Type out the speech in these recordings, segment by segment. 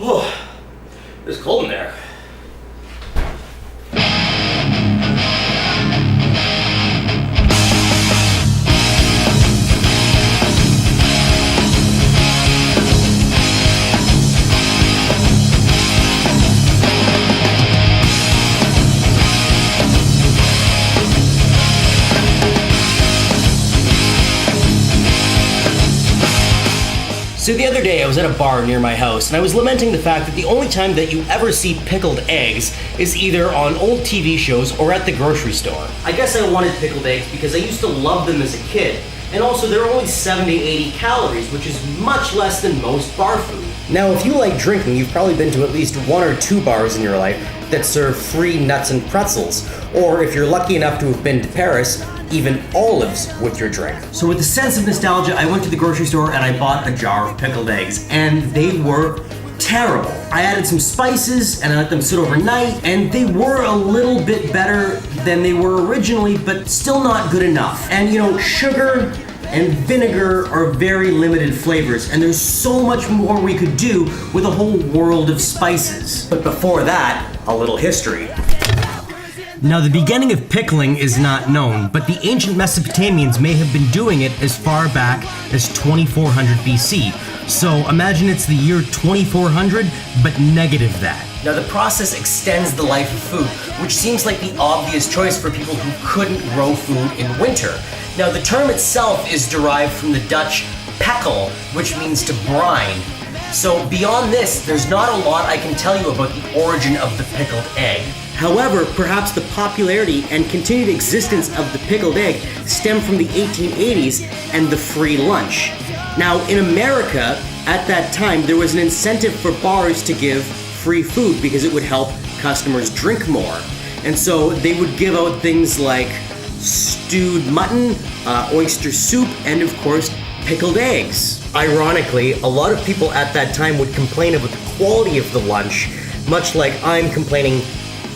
Oh, it's cold in there. So the other day I was at a bar near my house and I was lamenting the fact that the only time that you ever see pickled eggs is either on old TV shows or at the grocery store. I guess I wanted pickled eggs because I used to love them as a kid, and also they're only 70 to 80 calories, which is much less than most bar food. Now if you like drinking, you've probably been to at least 1 or 2 bars in your life that serve free nuts and pretzels, or if you're lucky enough to have been to Paris, even olives with your drink. So with a sense of nostalgia, I went to the grocery store and I bought a jar of pickled eggs, and they were terrible. I added some spices and I let them sit overnight, and they were a little bit better than they were originally, but still not good enough. And you know, sugar and vinegar are very limited flavors, and there's so much more we could do with a whole world of spices. But before that, a little history. Now, the beginning of pickling is not known, but the ancient Mesopotamians may have been doing it as far back as 2400 BC. So imagine it's the year 2400, but negative that. Now, the process extends the life of food, which seems like the obvious choice for people who couldn't grow food in winter. Now, the term itself is derived from the Dutch pekkel, which means to brine. So beyond this, there's not a lot I can tell you about the origin of the pickled egg. However, perhaps the popularity and continued existence of the pickled egg stem from the 1880s and the free lunch. Now, in America, at that time, there was an incentive for bars to give free food because it would help customers drink more. And so they would give out things like stewed mutton, oyster soup, and of course, pickled eggs. Ironically, a lot of people at that time would complain about the quality of the lunch, much like I'm complaining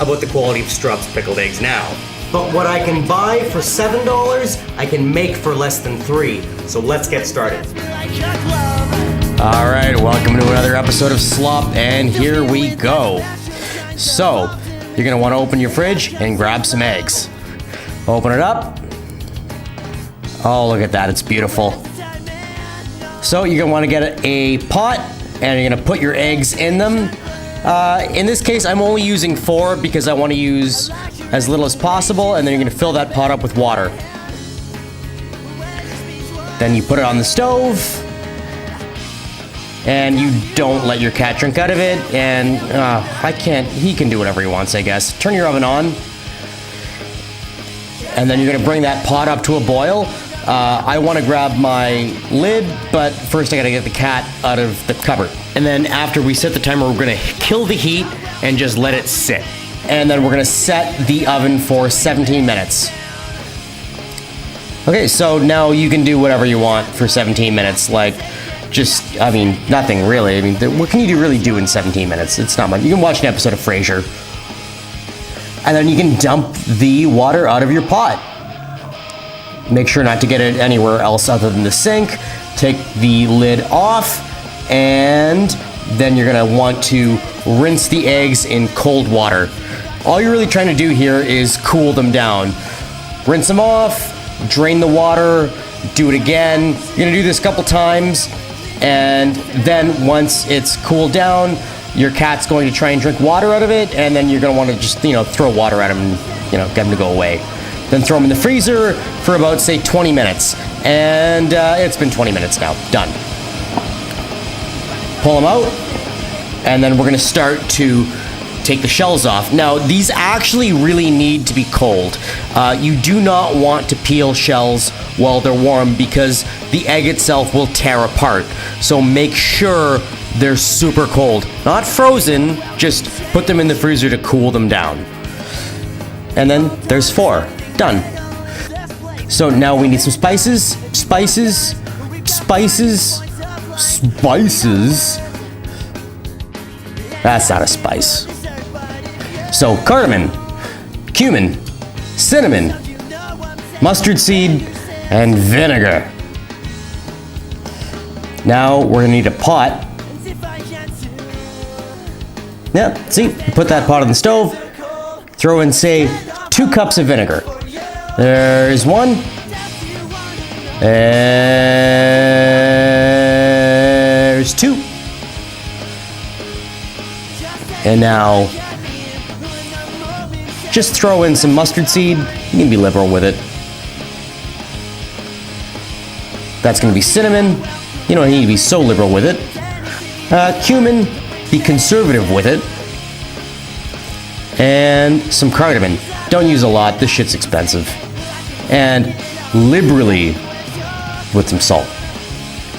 about the quality of Slop's pickled eggs now. But what I can buy for $7, I can make for less than $3. So let's get started. All right, welcome to another episode of Slop, and here we go. So, you're gonna wanna open your fridge and grab some eggs. Open it up. Oh, look at that, it's beautiful. So you're gonna wanna get a pot, and you're gonna put your eggs in them. In this case, I'm only using 4 because I want to use as little as possible, and then you're going to fill that pot up with water. Then you put it on the stove, and you don't let your cat drink out of it, and he can do whatever he wants, I guess. Turn your oven on, and then you're going to bring that pot up to a boil. I want to grab my lid, but first I gotta get the cat out of the cupboard. And then after we set the timer, we're gonna kill the heat and just let it sit. And then we're gonna set the oven for 17 minutes. Okay, so now you can do whatever you want for 17 minutes. Like, nothing really. I mean, what can you really do in 17 minutes? It's not much. You can watch an episode of Frasier. And then you can dump the water out of your pot. Make sure not to get it anywhere else other than the sink. Take the lid off, and then you're gonna want to rinse the eggs in cold water. All you're really trying to do here is cool them down. Rinse them off, drain the water, do it again. You're gonna do this a couple times, and then once it's cooled down, your cat's going to try and drink water out of it, and then you're gonna wanna just, throw water at him and, get him to go away. Then throw them in the freezer for about, say, 20 minutes. And it's been 20 minutes now. Done. Pull them out. And then we're going to start to take the shells off. Now, these actually really need to be cold. You do not want to peel shells while they're warm because the egg itself will tear apart. So make sure they're super cold. Not frozen, just put them in the freezer to cool them down. And then there's 4. Done. So now we need some spices. That's not a spice. So cardamom, cumin, cinnamon, mustard seed, and vinegar. Now we're gonna need a pot. Yeah, see, put that pot on the stove, throw in, say, 2 cups of vinegar. There's 1. There's 2. And now, just throw in some mustard seed. You can be liberal with it. That's going to be cinnamon. You don't need to be so liberal with it. Cumin, be conservative with it. And some cardamom. Don't use a lot, this shit's expensive. And liberally with some salt.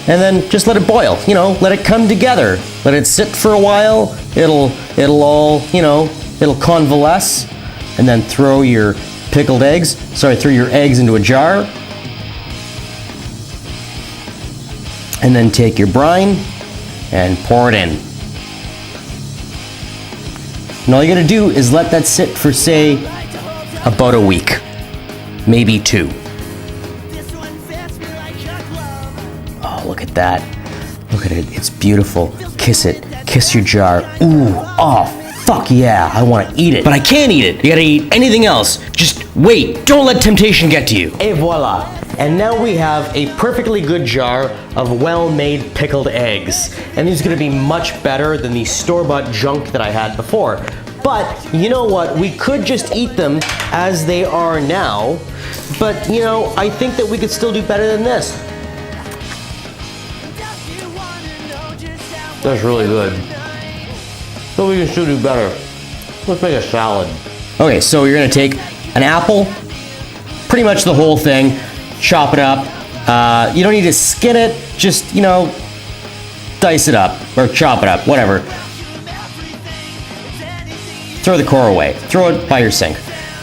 And then just let it boil, let it come together. Let it sit for a while. It'll all, it'll convalesce. And then throw your pickled eggs. Throw your eggs into a jar. And then take your brine and pour it in. And all you gotta do is let that sit for, say, about a week. Maybe 2. Oh, look at that. Look at it, it's beautiful. Kiss it, kiss your jar. Ooh, oh, fuck yeah, I wanna eat it. But I can't eat it. You gotta eat anything else. Just wait, don't let temptation get to you. Et voila. And now we have a perfectly good jar of well-made pickled eggs. And these are gonna be much better than the store-bought junk that I had before. But you know what? We could just eat them as they are now. But I think that we could still do better than this. That's really good. So we can still do better. Let's make a salad. Okay, so you're gonna take an apple, pretty much the whole thing, chop it up. You don't need to skin it, just, dice it up, or chop it up, whatever. Throw the core away. Throw it by your sink.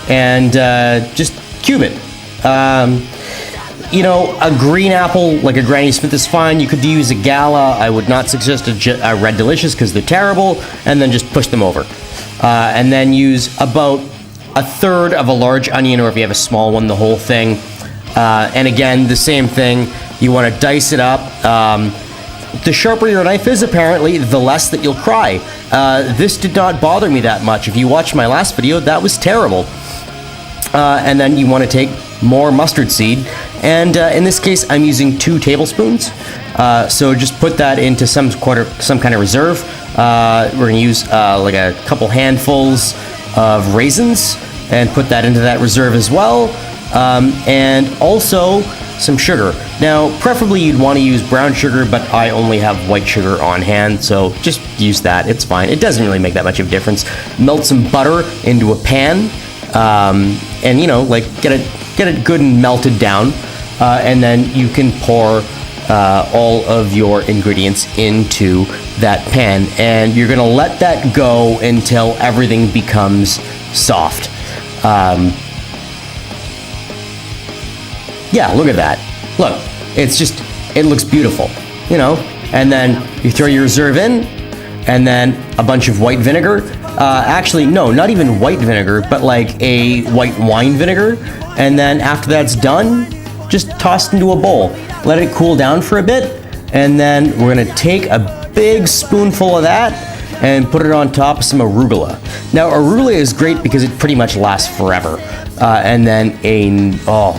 And just cube it. A green apple, like a Granny Smith, is fine. You could use a Gala. I would not suggest a Red Delicious because they're terrible. And then just push them over. And then use about 1/3 of a large onion, or if you have a small one, the whole thing. And again, the same thing. You want to dice it up. The sharper your knife is, apparently, the less that you'll cry. This did not bother me that much. If you watched my last video, that was terrible. And then you want to take more mustard seed. And in this case, I'm using 2 tablespoons. So just put that into some kind of reserve. We're going to use like a couple handfuls of raisins and put that into that reserve as well. And also some sugar. Now, preferably you'd want to use brown sugar, but I only have white sugar on hand, so just use that. It's fine. It doesn't really make that much of a difference. Melt some butter into a pan, and get it good and melted down, and then you can pour all of your ingredients into that pan, and you're gonna let that go until everything becomes soft. Yeah, look at that. Look, it looks beautiful, and then you throw your reserve in, and then a bunch of white vinegar. Actually, no, not even white vinegar, but like a white wine vinegar. And then after that's done, just toss it into a bowl. Let it cool down for a bit, and then we're gonna take a big spoonful of that and put it on top of some arugula. Now, arugula is great because it pretty much lasts forever. And then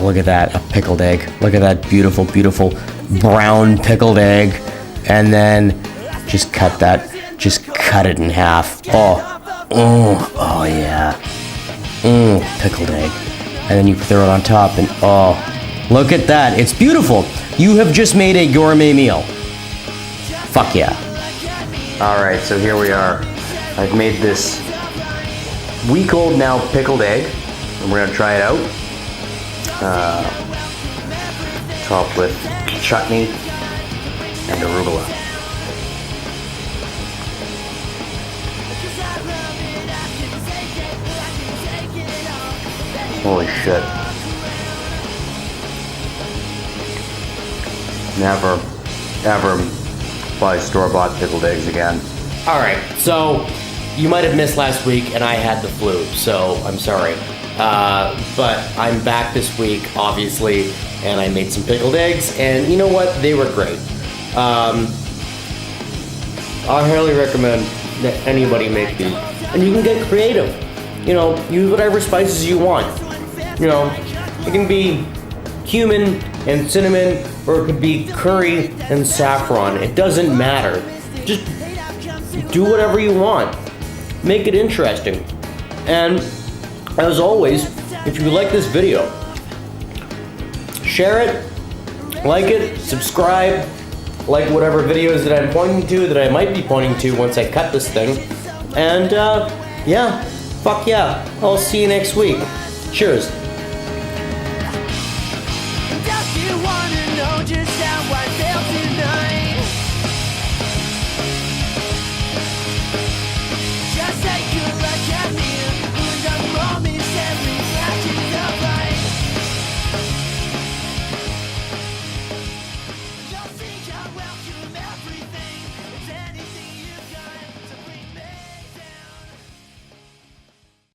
look at that, a pickled egg. Look at that beautiful, beautiful brown pickled egg. And then just cut it in half. Oh yeah. Pickled egg. And then you throw it on top and look at that. It's beautiful. You have just made a gourmet meal. Fuck yeah. All right, so here we are. I've made this week-old now pickled egg, and we're gonna try it out. Topped with chutney and arugula. Holy shit. Never, ever buy store-bought pickled eggs again. All right, so you might have missed last week, and I had the flu, so I'm sorry. But I'm back this week, obviously, and I made some pickled eggs, and you know what? They were great. I highly recommend that anybody make these. And you can get creative. You know, use whatever spices you want. You know, it can be cumin and cinnamon, or it could be curry and saffron. It doesn't matter. Just do whatever you want. Make it interesting. And as always, if you like this video, share it, like it, subscribe, like whatever videos that I'm pointing to, that I might be pointing to once I cut this thing. And yeah, fuck yeah. I'll see you next week. Cheers. Just you